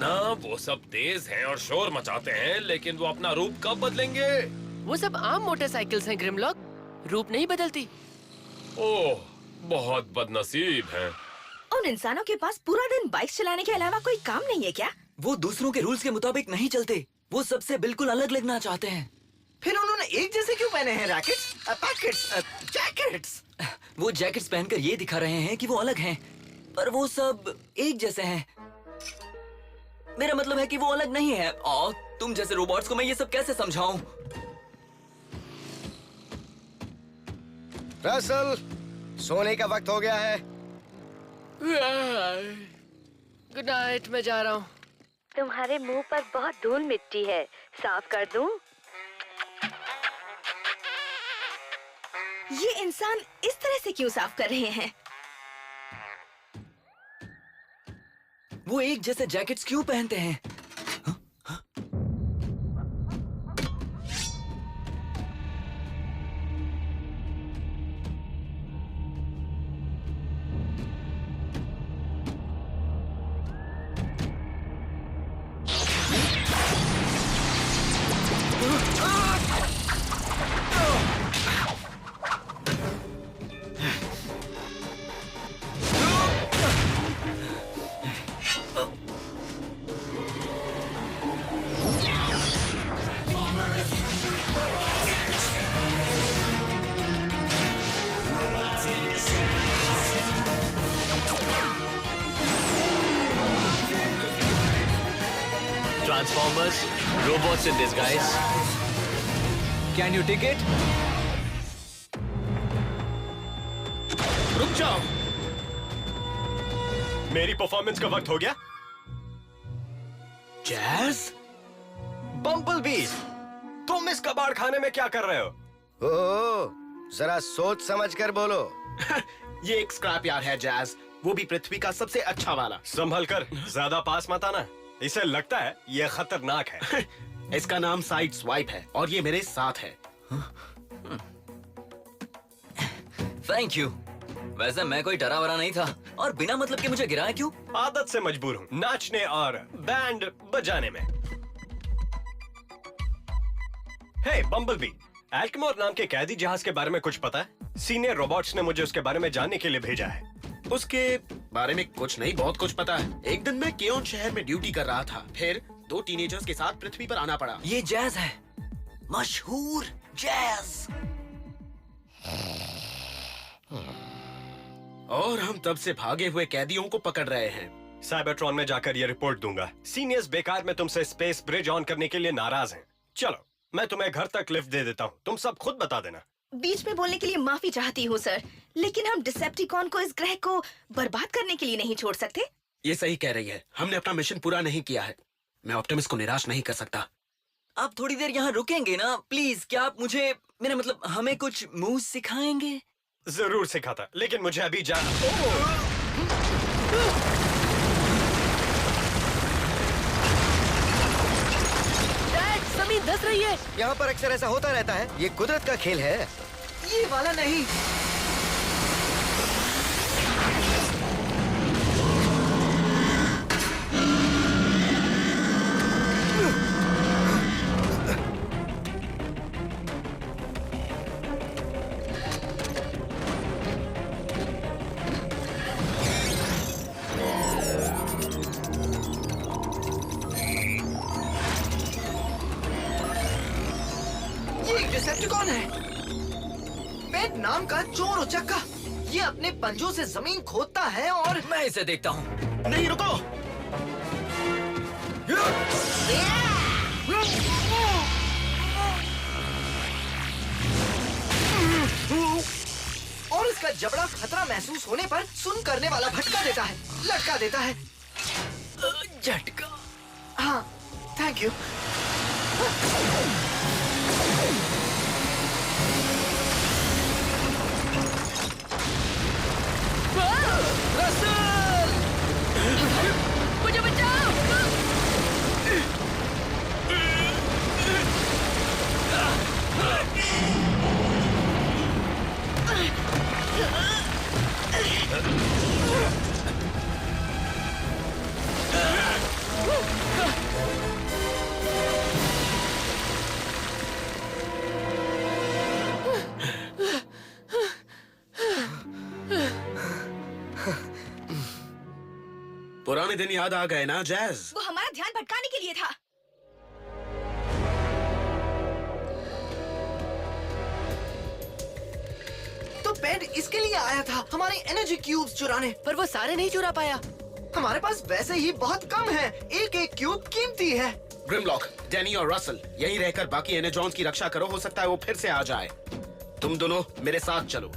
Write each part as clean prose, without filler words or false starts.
ना, वो सब तेज हैं और शोर मचाते हैं, लेकिन वो अपना रूप कब बदलेंगे? वो सब आम मोटरसाइकिल्स हैं ग्रिमलॉक, रूप नहीं बदलती। ओह, बहुत बदनसीब हैं। उन इंसानों के पास पूरा दिन बाइक चलाने के अलावा कोई काम नहीं है क्या? वो दूसरों के रूल्स के मुताबिक नहीं चलते, वो सबसे बिल्कुल अलग लगना चाहते हैं। फिर उन्होंने एक जैसे क्यों पहने हैं? Rackets, packets, jackets. वो जैकेट्स पहनकर ये दिखा रहे हैं कि वो अलग हैं, पर वो सब एक जैसे हैं। मेरा मतलब है कि वो अलग नहीं है। और तुम जैसे रोबोट्स को मैं ये सब कैसे समझाऊं? रसल, सोने का वक्त हो गया है। गुड नाइट, मैं जा रहा हूँ। तुम्हारे मुंह पर बहुत धूल मिट्टी है, साफ कर दूं? ये इंसान इस तरह से क्यों साफ कर रहे हैं? वो एक जैसे जैकेट्स क्यों पहनते हैं? Transformers, robots in disguise. Can you take it? रुक जाओ। मेरी परफॉर्मेंस का वक्त हो गया। जैज? बम्बलबी, तुम इस कबाड़ खाने में क्या कर रहे हो? ओह, जरा सोच समझ कर बोलो। ये एक स्क्रैप यार्ड है जैज, वो भी पृथ्वी का सबसे अच्छा वाला। संभल कर, ज्यादा पास मत आना। इसे लगता है ये खतरनाक है। इसका नाम साइड स्वाइप है और ये मेरे साथ है। Thank you. वैसे मैं कोई डरा वरा नहीं था, और बिना मतलब के मुझे गिराया क्यों? आदत से मजबूर हूँ नाचने और बैंड बजाने में। हे बम्बलबी, एल्कमोर नाम के कैदी जहाज के बारे में कुछ पता है? सीनियर रोबोट्स ने मुझे उसके बारे में जानने के लिए भेजा है। उसके बारे में कुछ नहीं, बहुत कुछ पता है। एक दिन मैं केओन शहर में ड्यूटी कर रहा था, फिर 2 टीनेजर्स के साथ पृथ्वी पर आना पड़ा। ये जैज है, मशहूर जैज। और हम तब से भागे हुए कैदियों को पकड़ रहे हैं। साइबरट्रॉन में जाकर ये रिपोर्ट दूंगा। सीनियर्स बेकार में तुमसे स्पेस ब्रिज ऑन करने के लिए नाराज हैं। चलो, मैं तुम्हें घर तक लिफ्ट दे देता हूँ, तुम सब खुद बता देना। बीच में बोलने के लिए माफी चाहती हूँ सर, लेकिन हम डिसेप्टिकॉन को इस ग्रह को बर्बाद करने के लिए नहीं छोड़ सकते। ये सही कह रही है, हमने अपना मिशन पूरा नहीं किया है। मैं ऑप्टिमस को निराश नहीं कर सकता। आप थोड़ी देर यहाँ रुकेंगे ना प्लीज? क्या आप मुझे, मेरा मतलब हमें कुछ मूव सिखाएंगे? जरूर सिखाता, लेकिन मुझे अभी जाना। डैड, जमीन धंस रही है। यहाँ पर अक्सर ऐसा होता रहता है, ये कुदरत का खेल है। ये वाला नहीं। डिसेप्टिकॉन है, पेट नाम का चोर उचक्का। ये अपने पंजों से जमीन खोदता है और मैं इसे देखता हूँ। नहीं, रुको। और इसका जबड़ा खतरा महसूस होने पर सुन करने वाला भटका देता है, लटका देता है। झटका। हाँ, थैंक यू। मुझे बचाओ। पुराने दिन याद आ गए ना जैज? वो हमारा ध्यान भटकाने के लिए था। तो पेट इसके लिए आया था, हमारे एनर्जी क्यूब्स चुराने। पर वो सारे नहीं चुरा पाया। हमारे पास वैसे ही बहुत कम है, एक एक क्यूब कीमती है। ग्रिमलॉक, डैनी और रसल यहीं रहकर बाकी एनर्जॉन्स की रक्षा करो, हो सकता है वो फिर से आ जाए। तुम दोनों मेरे साथ चलो।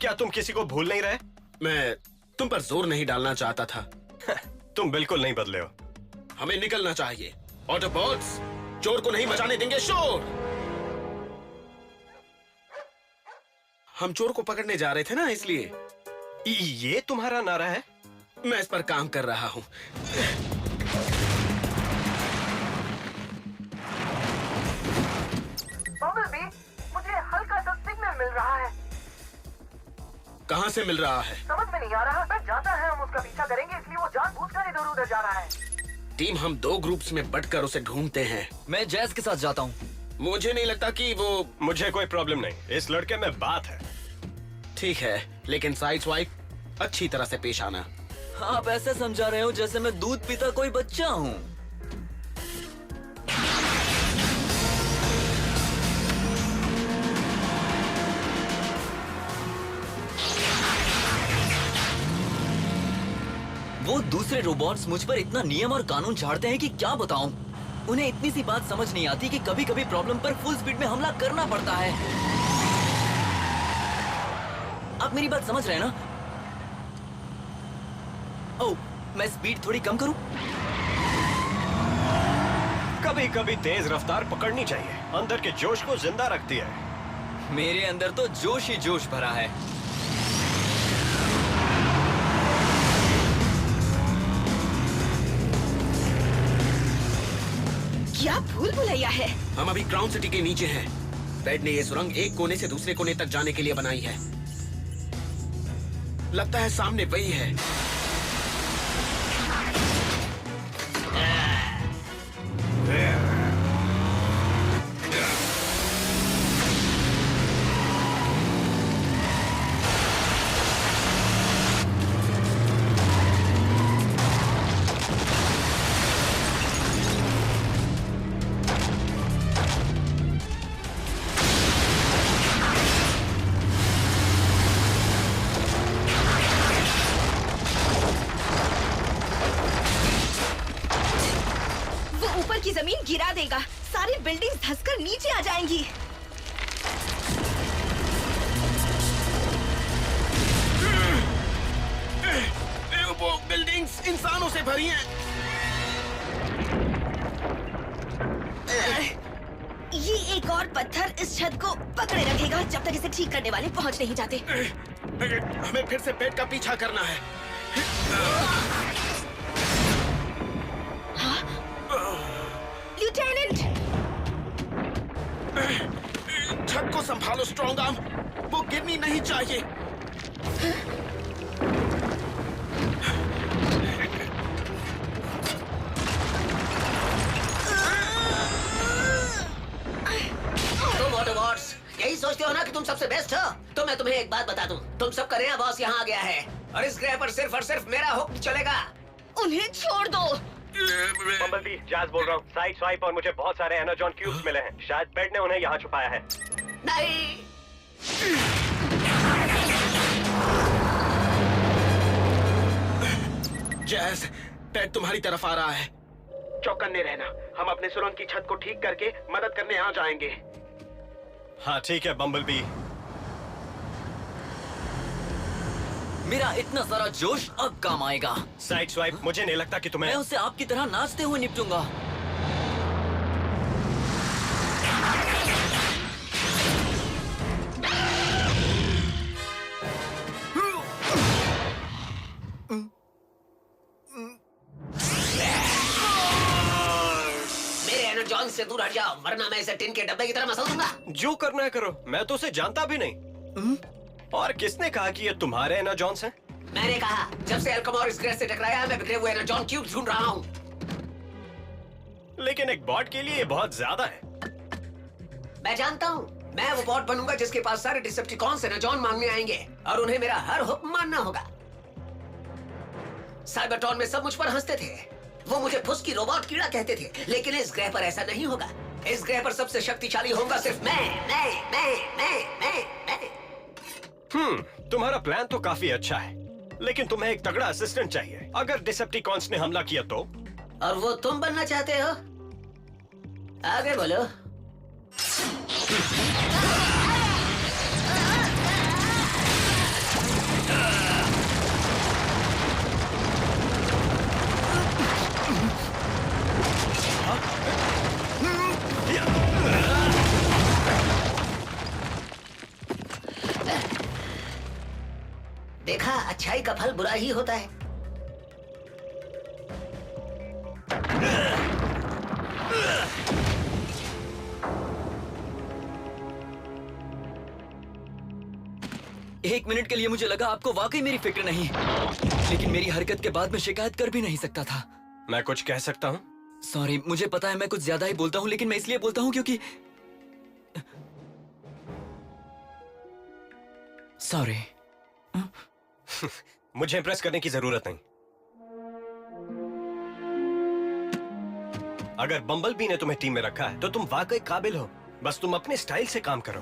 क्या तुम किसी को भूल नहीं रहे? मैं तुम पर जोर नहीं डालना चाहता था। तुम बिल्कुल नहीं बदले हो। हमें निकलना चाहिए। ऑटोबॉट्स, चोर को नहीं मचाने देंगे शोर। हम चोर को पकड़ने जा रहे थे ना, इसलिए। ये तुम्हारा नारा है? मैं इस पर काम कर रहा हूँ। बम्बलबी, मुझे हल्का सा सिग्नल मिल रहा है। कहाँ से मिल रहा है? समझ में नहीं आ रहा, पर जाता है हम उसका पीछा करेंगे, इसलिए वो जानबूझकर इधर उधर जा रहा है। टीम हम 2 ग्रुप्स में बंटकर उसे ढूंढते हैं। मैं जैज के साथ जाता हूँ। मुझे नहीं लगता कि वो। मुझे कोई प्रॉब्लम नहीं, इस लड़के में बात है। ठीक है, लेकिन साइड स्वाइप अच्छी तरह से पेश आना। आप ऐसे समझा रहे हो जैसे मैं दूध पीता कोई बच्चा हूँ। वो दूसरे रोबोट्स मुझ पर इतना नियम और कानून झाड़ते हैं कि क्या बताऊं। उन्हें इतनी सी बात समझ नहीं आती कि कभी कभी प्रॉब्लम पर फुल स्पीड में हमला करना पड़ता है। आप मेरी बात समझ रहे हैं ना? ओह, मैं स्पीड थोड़ी कम करूं? कभी कभी तेज रफ्तार पकड़नी चाहिए, अंदर के जोश को जिंदा रखती है। मेरे अंदर तो जोश ही जोश भरा है। क्या भूल भुलैया है? हम अभी ग्राउंड सिटी के नीचे हैं। बेड ने ये सुरंग एक कोने से दूसरे कोने तक जाने के लिए बनाई है। लगता है सामने वही है। ऊपर की जमीन गिरा देगा, सारी बिल्डिंग्स धंसकर नीचे आ जाएंगी। वो बिल्डिंग्स इंसानों से भरी हैं। ये एक और पत्थर इस छत को पकड़े रखेगा जब तक इसे ठीक करने वाले पहुंच नहीं जाते। हमें फिर से पेट का पीछा करना है। लिeutenant! छत को संभालो स्ट्रॉन्ग आर्म, वो गिरनी नहीं चाहिए। तुम ऑटोबॉट्स यही सोचते हो ना कि तुम सबसे बेस्ट हो? तो मैं तुम्हें एक बात बता दूं, तुम सब का नया बॉस यहाँ आ गया है और इस ग्रह पर सिर्फ और सिर्फ मेरा हुक्म चलेगा। उन्हें छोड़ दो। बम्बलबी, जैज बोल रहा हूँ। साइड स्वाइप और मुझे बहुत सारे एनर्जॉन क्यूब्स मिले हैं। शायद बेड ने उन्हें यहाँ छुपाया है। नहीं, जैज, पेट तुम्हारी तरफ आ रहा है। चौकन्ने रहना, हम अपने सुरंग की छत को ठीक करके मदद करने आ जाएंगे। हाँ ठीक है बम्बलबी। मेरा इतना सारा जोश अब काम आएगा। साइड स्वाइप, मुझे नहीं लगता कि मैं तुम्हें। उसे आपकी तरह नाचते हुए निपटूंगा। मेरे एनर्जॉन से दूर हट जाओ वरना मैं इसे टिन के डब्बे की तरह मसल दूंगा। जो करना है करो, मैं तो उसे जानता भी नहीं। और किसने कहा कि ये तुम्हारे एनर्जॉन्स हैं? मैंने कहा, जब से एल्कमोर इस ग्रह से टकराया मैं बिखरे हुए एनर्जॉन क्यूब्स ढूंढ रहा हूँ। लेकिन एक बॉट के लिए ये बहुत ज्यादा है। मैं जानता हूँ, मैं वो बॉट बनूंगा जिसके पास सारे डिसेप्टिकॉन्स एनर्जॉन मांगने आएंगे और उन्हें मेरा हर हुक्म मानना होगा। साइबरट्रॉन में सब मुझ पर हंसते थे, वो मुझे फुसकी रोबोट कीड़ा कहते थे, लेकिन इस ग्रह पर ऐसा नहीं होगा। इस ग्रह पर सबसे शक्तिशाली होगा सिर्फ मैं। तुम्हारा प्लान तो काफी अच्छा है, लेकिन तुम्हें एक तगड़ा असिस्टेंट चाहिए। अगर डिसेप्टिकॉन्स ने हमला किया तो? और वो तुम बनना चाहते हो? आगे बोलो। देखा, अच्छाई का फल बुरा ही होता है। एक मिनट के लिए मुझे लगा आपको वाकई मेरी फिक्र नहीं, लेकिन मेरी हरकत के बाद मैं शिकायत कर भी नहीं सकता था। मैं कुछ कह सकता हूँ? सॉरी, मुझे पता है मैं कुछ ज्यादा ही बोलता हूँ, लेकिन मैं इसलिए बोलता हूँ क्योंकि सॉरी। मुझे इम्प्रेस करने की जरूरत नहीं। अगर बम्बलबी ने तुम्हें टीम में रखा है तो तुम वाकई काबिल हो। बस तुम अपने स्टाइल से काम करो।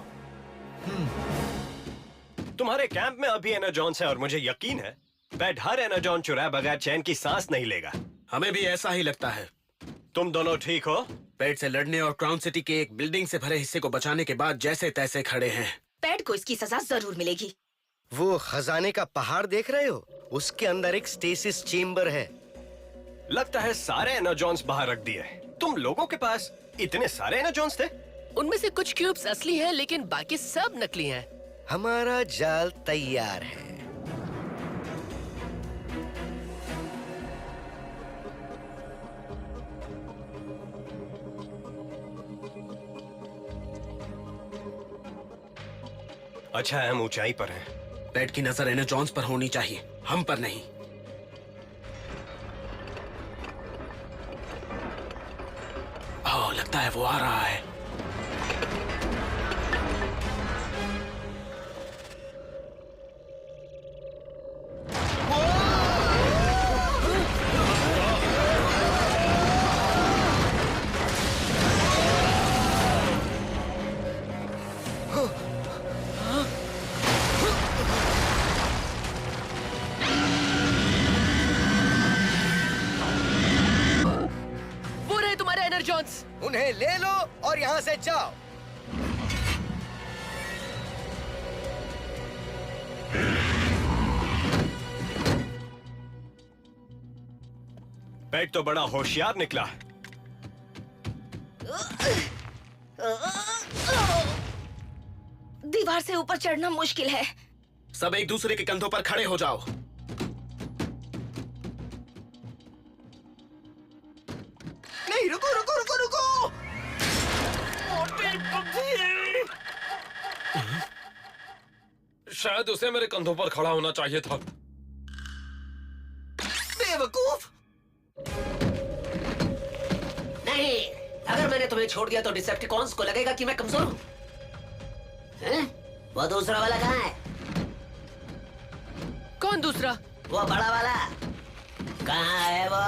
तुम्हारे कैंप में अभी एनर्जॉन्स है और मुझे यकीन है पेट हर एनर्जॉन चुराए बगैर चैन की सांस नहीं लेगा। हमें भी ऐसा ही लगता है। तुम दोनों ठीक हो? पेट से लड़ने और क्राउन सिटी के एक बिल्डिंग से भरे हिस्से को बचाने के बाद जैसे तैसे खड़े हैं। पैट को इसकी सजा जरूर मिलेगी। वो खजाने का पहाड़ देख रहे हो? उसके अंदर एक स्टेसिस चेम्बर है। लगता है सारे एनर्जॉन्स बाहर रख दिए। तुम लोगों के पास इतने सारे एनर्जॉन्स थे? उनमें से कुछ क्यूब्स असली हैं, लेकिन बाकी सब नकली हैं। हमारा जाल तैयार है। अच्छा है हम ऊंचाई पर हैं। पेट की नजर एनर्जॉन्स पर होनी चाहिए, हम पर नहीं। ओह, लगता है वो आ रहा है। वो रहे तुम्हारे एनर्जॉन्स। उन्हें ले लो और यहाँ से जाओ। पेट तो बड़ा होशियार निकला। दीवार से ऊपर चढ़ना मुश्किल है। सब एक दूसरे के कंधों पर खड़े हो जाओ। नहीं, रुको रुको रुको रुको। शायद उसे मेरे कंधों पर खड़ा होना चाहिए था। बेवकूफ। नहीं, अगर मैंने तुम्हें छोड़ दिया तो डिसेप्टिकॉन्स को लगेगा कि मैं कमजोर हूँ। हैं? वो दूसरा वाला कहाँ है? कौन दूसरा? वो बड़ा वाला कहाँ है वो?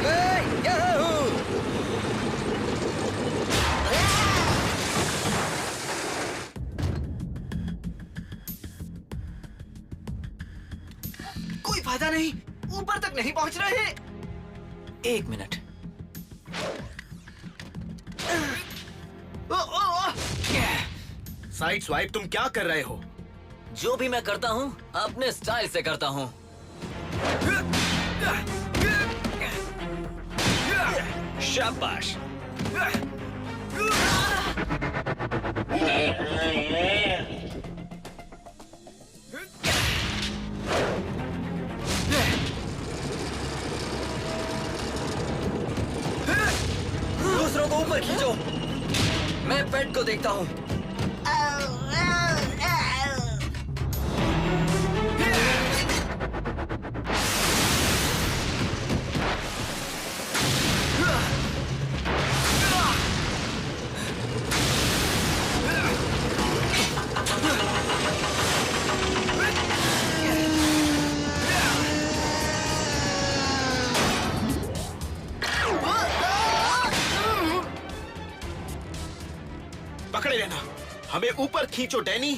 मैं यहाँ हूँ। कोई फायदा नहीं, ऊपर तक नहीं पहुंच रहे। एक मिनट। साइड स्वाइप, तुम क्या कर रहे हो? जो भी मैं करता हूँ अपने स्टाइल से करता हूँ। शाबाश। दूसरों को ऊपर खींचो। मैं पेट को देखता हूँ। पकड़े रहना। हमें ऊपर खींचो डैनी।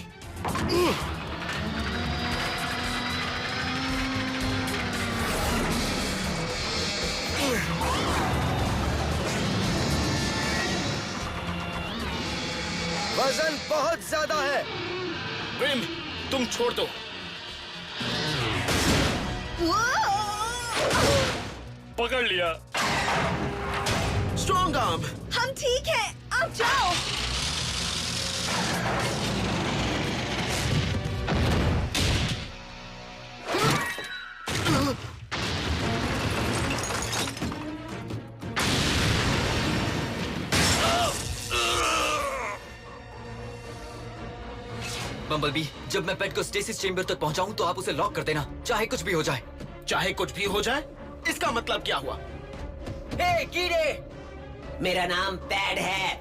वजन बहुत ज्यादा है। ग्रिम, तुम छोड़ दो। पकड़ लिया। Strong arm. हम ठीक है, अब जाओ। बम्बलबी, जब मैं पेट को स्टेसिस चेंबर तक पहुंचाऊं तो आप उसे लॉक कर देना, चाहे कुछ भी हो जाए। चाहे कुछ भी हो जाए, इसका मतलब क्या हुआ? हे कीड़े, मेरा नाम पैड है।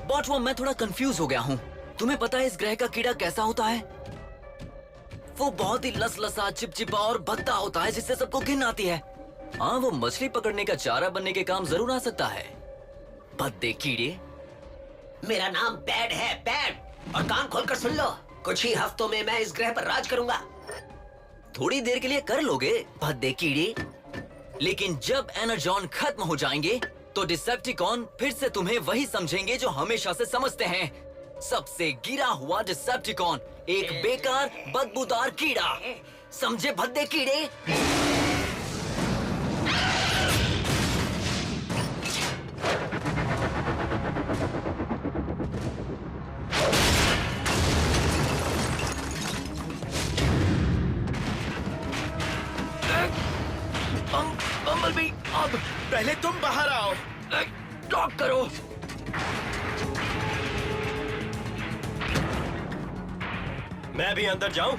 बॉटवॉर्म, मैं थोड़ा कंफ्यूज हो गया हूँ। तुम्हें पता है इस ग्रह का कीड़ा कैसा होता है? वो बहुत ही लसलसा, चिपचिपा और भद्दा होता है जिससे सबको घिन आती है। हाँ, वो मछली पकड़ने का चारा बनने के काम जरूर आ सकता है। भद्दे कीड़े। मेरा नाम पैड है, पैड। और कान खोलकर सुन लो, कुछ ही हफ्तों में मैं इस ग्रह पर राज करूंगा। थोड़ी देर के लिए कर लोगे भद्दे कीड़े, लेकिन जब एनर्जॉन खत्म हो जाएंगे तो डिसेप्टिकॉन फिर से तुम्हें वही समझेंगे जो हमेशा से समझते हैं। सबसे गिरा हुआ डिसेप्टिकॉन, एक बेकार बदबूदार कीड़ा। समझे भद्दे कीड़े? बम्बलबी, अब पहले तुम बाहर आओ। लॉक करो। मैं भी अंदर जाऊं?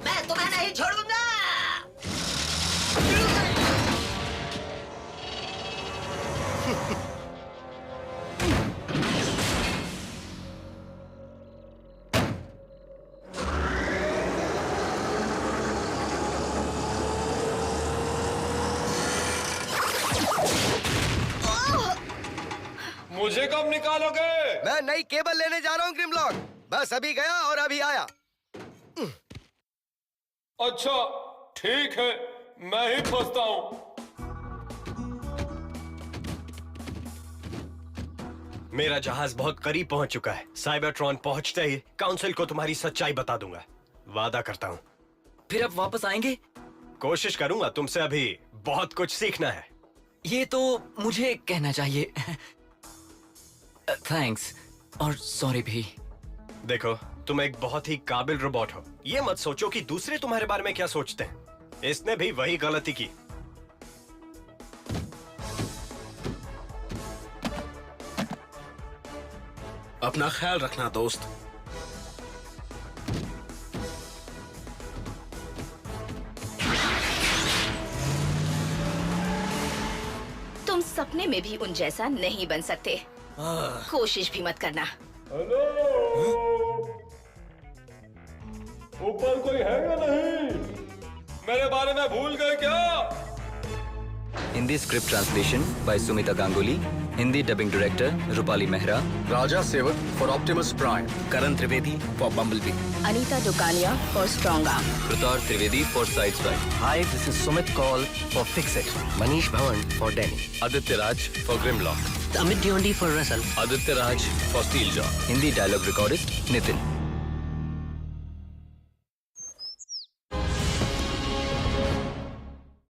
मैं तुम्हें नहीं छोड़ूंगा। मुझे कब निकालोगे? मैं नई केबल लेने जा रहा हूँ ग्रिमलॉक। बस अभी गया और अभी आया। अच्छा, ठीक है, मैं ही फंसता हूँ। मेरा जहाज बहुत करीब पहुंच चुका है। साइबरट्रॉन पहुंचते ही काउंसिल को तुम्हारी सच्चाई बता दूंगा, वादा करता हूँ। फिर अब वापस आएंगे? कोशिश करूंगा। तुमसे अभी बहुत कुछ सीखना है। ये तो मुझे कहना चाहिए। थैंक्स और सॉरी भी। देखो, तुम एक बहुत ही काबिल रोबोट हो। ये मत सोचो कि दूसरे तुम्हारे बारे में क्या सोचते हैं। इसने भी वही गलती की। अपना ख्याल रखना दोस्त। तुम सपने में भी उन जैसा नहीं बन सकते। कोशिश भी मत करना। हेलो, ऊपर कोई है या नहीं? मेरे बारे में भूल गए क्या? Hindi script translation by Sumita Ganguly, Hindi dubbing director Rupali Mehra, Raja Sevak for Optimus Prime, Karan Trivedi for Bumblebee, Anita Dukania for Strong Arm, Pratap Trivedi for Side Strike, hi, this is Sumit Kaul for Fix It, Manish Bhavan for Danny, Aditya Raj for Grimlock, Amit Dhiyondi for Russell, Aditya Raj for Steel Jaw, Hindi dialogue recordist Nitin.